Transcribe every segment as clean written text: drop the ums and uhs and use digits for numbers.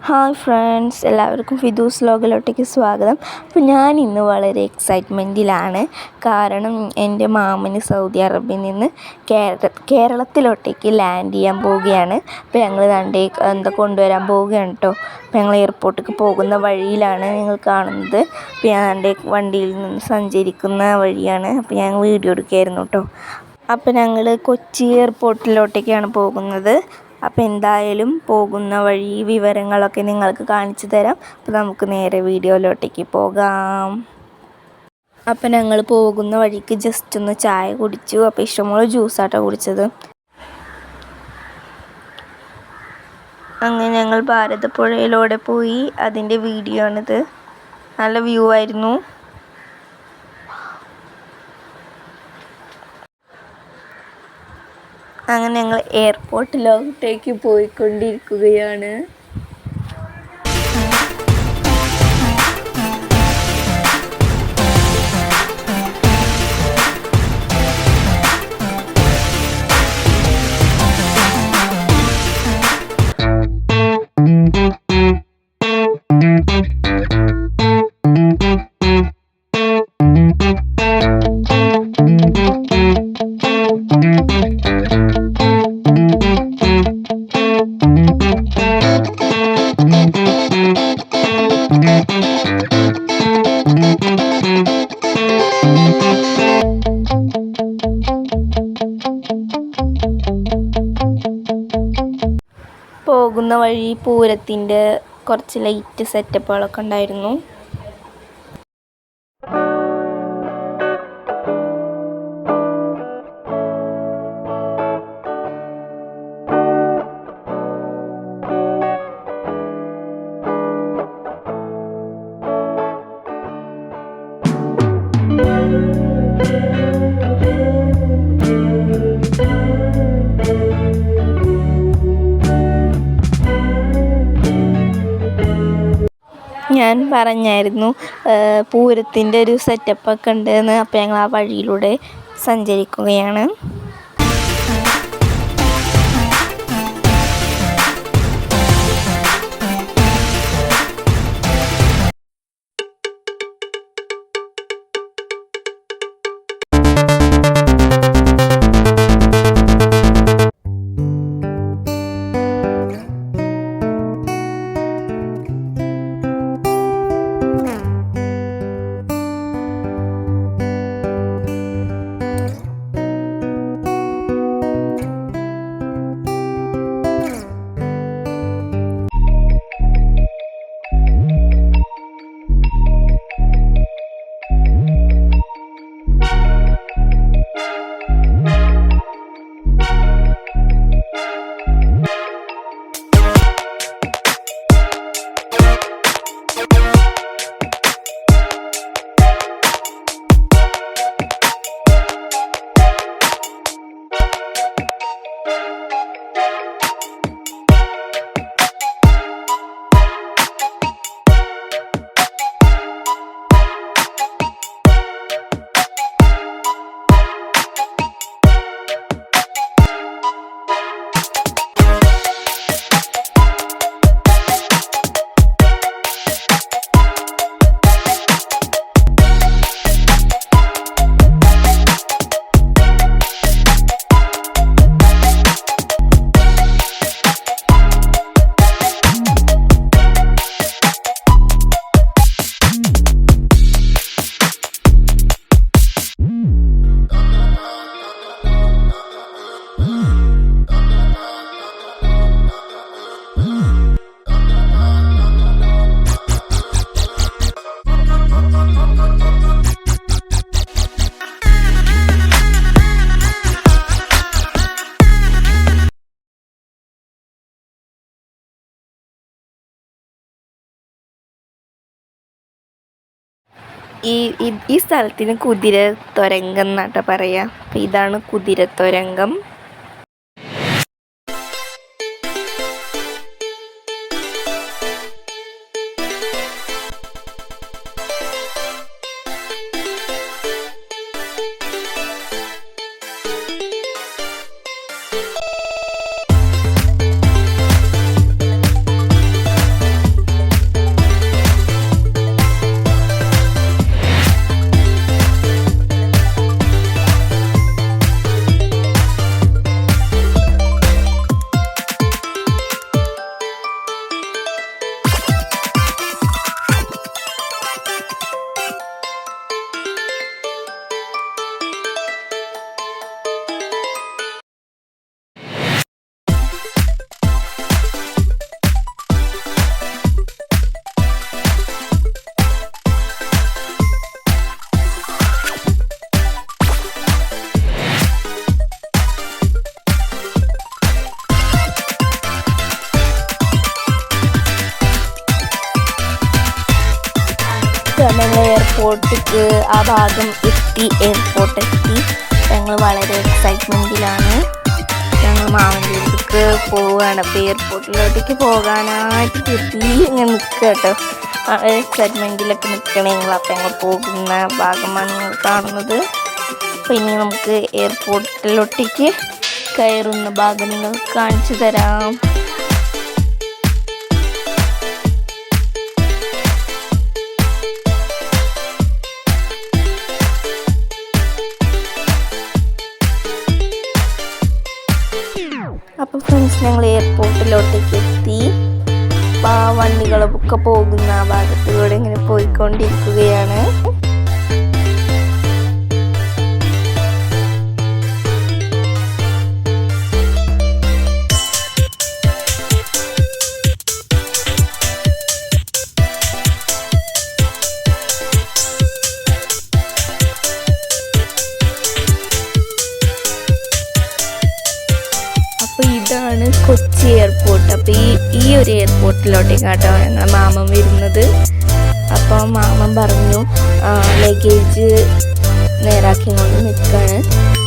Hi friends, എല്ലാവർക്കും ഫിദൂസ് വ്ലോഗിലോട്ടേക്ക് സ്വാഗതം. അപ്പോൾ ഞാൻ ഇന്ന് വളരെ എക്സൈറ്റ്മെൻറ്റിലാണ്. കാരണം എൻ്റെ മാമന് സൗദി അറേബ്യയിൽ നിന്ന് കേരളത്തിലോട്ടേക്ക് ലാൻഡ് ചെയ്യാൻ പോവുകയാണ്. അപ്പോൾ ഞങ്ങൾ കൊണ്ടുവരാൻ പോവുകയാണ് കേട്ടോ. അപ്പോൾ ഞങ്ങൾ എയർപോർട്ടിലേക്ക് പോകുന്ന വഴിയിലാണ് നിങ്ങൾ കാണുന്നത്. അപ്പോൾ ഞാൻ വണ്ടിയിൽ നിന്ന് സഞ്ചരിക്കുന്ന വഴിയാണ്. അപ്പോൾ ഞാൻ വീഡിയോ എടുക്കുകയായിരുന്നു കേട്ടോ. അപ്പോൾ ഞങ്ങൾ കൊച്ചി എയർപോർട്ടിലോട്ടേക്കാണ് പോകുന്നത്. അപ്പോൾ എന്തായാലും പോകുന്ന വഴി വിവരങ്ങളൊക്കെ നിങ്ങൾക്ക് കാണിച്ചു തരാം. അപ്പോൾ നമുക്ക് നേരെ വീഡിയോയിലോട്ടേക്ക് പോകാം. അപ്പോൾ ഞങ്ങൾ പോകുന്ന വഴിക്ക് ജസ്റ്റ് ഒന്ന് ചായ കുടിച്ചു. അപ്പോൾ ഇഷ്ടംപോലെ ജ്യൂസാട്ടോ കുടിച്ചത്. അങ്ങനെ ഞങ്ങൾ ഭാരതപ്പുഴയിലൂടെ പോയി. അതിൻ്റെ വീഡിയോ ആണിത്. നല്ല വ്യൂ ആയിരുന്നു. അങ്ങനെ ഞങ്ങൾ എയർപോർട്ടിലോട്ടേക്ക് പോയിക്കൊണ്ടിരിക്കുകയാണ്. പോകുന്ന വഴി പൂരത്തിൻ്റെ കുറച്ച് ലൈറ്റ് സെറ്റപ്പുകളൊക്കെ ഉണ്ടായിരുന്നു. ഞാൻ പറഞ്ഞായിരുന്നു പൂരത്തിൻ്റെ ഒരു സെറ്റപ്പൊക്കെ ഉണ്ടെന്ന്. അപ്പോൾ ഞങ്ങൾ ആ വഴിയിലൂടെ സഞ്ചരിക്കുകയാണ്. ഈ സ്ഥലത്തിന് കുതിരത്തൊരങ്കം എന്നാട്ടോ പറയുക. അപ്പോൾ ഇതാണ് കുതിരത്തൊരങ്കം. ഞങ്ങൾ എയർപോർട്ടിക്ക് ആ ഭാഗം എത്തി, എയർപോർട്ട് എത്തി. ഞങ്ങൾ വളരെ എക്സൈറ്റ്മെൻറ്റിലാണ്. ഞങ്ങൾ മാമൻ്റെ അടുത്തേക്ക് പോവുകയാണ്. അപ്പോൾ എയർപോർട്ടിലോട്ടേക്ക് പോകാനായിട്ട് എത്തി ഇങ്ങനെ നിൽക്കുക കേട്ടോ. വളരെ എക്സൈറ്റ്മെൻറ്റിലൊക്കെ നിൽക്കണേ ഞങ്ങൾ. അപ്പോൾ ഞങ്ങൾ പോകുന്ന ഭാഗമാണ് നിങ്ങൾ കാണുന്നത്. അപ്പോൾ ഇനി നമുക്ക് എയർപോർട്ടിലോട്ടേക്ക് കയറുന്ന ഭാഗം നിങ്ങൾ കാണിച്ചു തരാം. അപ്പോൾ ഫ്രണ്ട്സ് ഞങ്ങൾ എയർപോർട്ടിലോട്ടേക്ക് എത്തി. അപ്പോൾ ആ വണ്ടികളൊക്കെ പോകുന്ന ആ ഭാഗത്തിലൂടെ ഇങ്ങനെ പോയിക്കൊണ്ടിരിക്കുകയാണ്. അപ്പോൾ ഇതാണ് കൊച്ചി എയർപോർട്ട്. അപ്പോൾ ഈ ഒരു എയർപോർട്ടിലോട്ടേക്കാട്ടോ ഞങ്ങൾ മാമൻ വരുന്നത്. അപ്പോൾ മാമൻ പറഞ്ഞു ലഗേജ് നേരാക്കി കൊണ്ട് നിൽക്കുകയാണ്.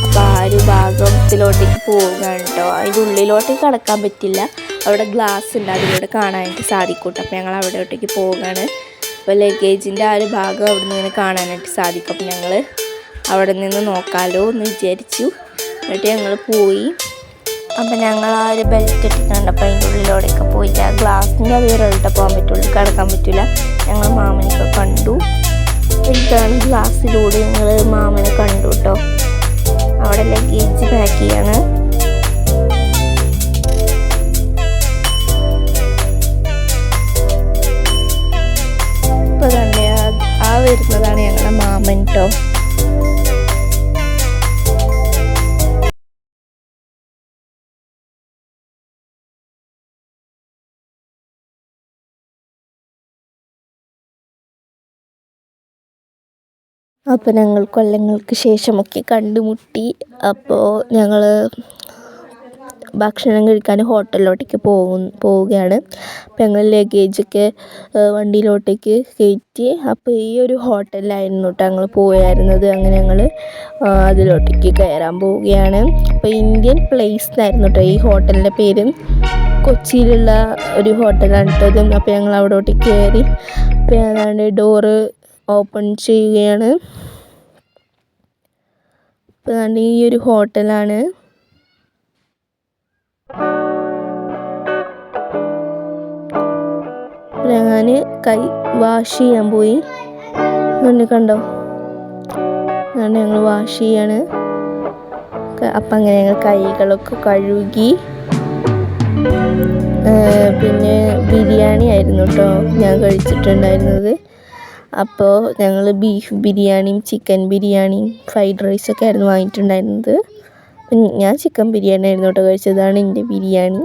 അപ്പോൾ ആ ഒരു ഭാഗത്തിലോട്ടേക്ക് പോവുകയാണ് കേട്ടോ. അതിൻ്റെ ഉള്ളിലോട്ടേക്ക് കടക്കാൻ പറ്റില്ല, അവിടെ ഗ്ലാസ് ഉണ്ട്, അതിലൂടെ കാണാനായിട്ട് സാധിക്കും. അപ്പോൾ ഞങ്ങൾ അവിടോട്ടേക്ക് പോവുകയാണ്. അപ്പോൾ ലഗേജിൻ്റെ ആ ഒരു ഭാഗം അവിടെ നിന്ന് ഇങ്ങനെ കാണാനായിട്ട് സാധിക്കും. അപ്പോൾ ഞങ്ങൾ അവിടെ നിന്ന് നോക്കാമല്ലോ എന്ന് വിചാരിച്ചു. എന്നിട്ട് ഞങ്ങൾ പോയി. അപ്പം ഞങ്ങൾ ആ ഒരു ബെൽറ്റ് ഇട്ടിട്ടുണ്ട്. അപ്പോൾ അതിൻ്റെ ഉള്ളിലൂടെയൊക്കെ പോയില്ല, ഗ്ലാസിൻ്റെ അത് വരെയിട്ട പോകാൻ പറ്റുള്ളൂ, കിടക്കാൻ പറ്റില്ല. ഞങ്ങൾ മാമനൊക്കെ കണ്ടു. ഇതാണ് ഗ്ലാസ്സിലൂടെ ഞങ്ങൾ മാമനെ കണ്ടു കേട്ടോ. അവിടെ ലഗേജ് പാക്ക് ചെയ്യാണ്. ഇപ്പോൾ തന്നെ ആ വരുന്നതാണ് ഞങ്ങളുടെ മാമൻ കേട്ടോ. അപ്പോൾ ഞങ്ങൾ കൊല്ലങ്ങൾക്ക് ശേഷമൊക്കെ കണ്ടുമുട്ടി. അപ്പോൾ ഞങ്ങൾ ഭക്ഷണം കഴിക്കാൻ ഹോട്ടലിലോട്ടേക്ക് പോവുകയാണ്. അപ്പോൾ ഞങ്ങൾ ലഗേജൊക്കെ വണ്ടിയിലോട്ടേക്ക് കയറ്റി. അപ്പോൾ ഈ ഒരു ഹോട്ടലിലായിരുന്നു കേട്ടോ ഞങ്ങൾ പോയായിരുന്നത്. അങ്ങനെ ഞങ്ങൾ അതിലോട്ടേക്ക് കയറാൻ പോവുകയാണ്. അപ്പോൾ ഇന്ത്യൻ പ്ലേസ് എന്നായിരുന്നു കേട്ടോ ഈ ഹോട്ടലിൻ്റെ പേര്. കൊച്ചിയിലുള്ള ഒരു ഹോട്ടലാണ് കേട്ടോ. അപ്പോൾ ഞങ്ങൾ അവിടോട്ടേക്ക് കയറി. അപ്പോൾ ഏതാണ്ട് ഡോറ് ഓപ്പൺ ചെയ്യുകയാണ്. അപ്പോൾ ഈ ഒരു ഹോട്ടലാണ്. ഞാൻ കൈ വാഷ് ചെയ്യാൻ പോയി. കണ്ടോ, അതുകൊണ്ട് ഞങ്ങൾ വാഷ് ചെയ്യാണ്. അപ്പം അങ്ങനെ ഞങ്ങൾ കൈകളൊക്കെ കഴുകി. പിന്നെ ബിരിയാണി ആയിരുന്നു കേട്ടോ ഞാൻ കഴിച്ചിട്ടുണ്ടായിരുന്നത്. അപ്പോൾ ഞങ്ങൾ ബീഫ് ബിരിയാണിയും ചിക്കൻ ബിരിയാണിയും ഫ്രൈഡ് റൈസൊക്കെ ആയിരുന്നു വാങ്ങിയിട്ടുണ്ടായിരുന്നത്. ഞാൻ ചിക്കൻ ബിരിയാണി ആയിരുന്നു കേട്ടോ കഴിച്ചതാണ് എൻ്റെ ബിരിയാണി.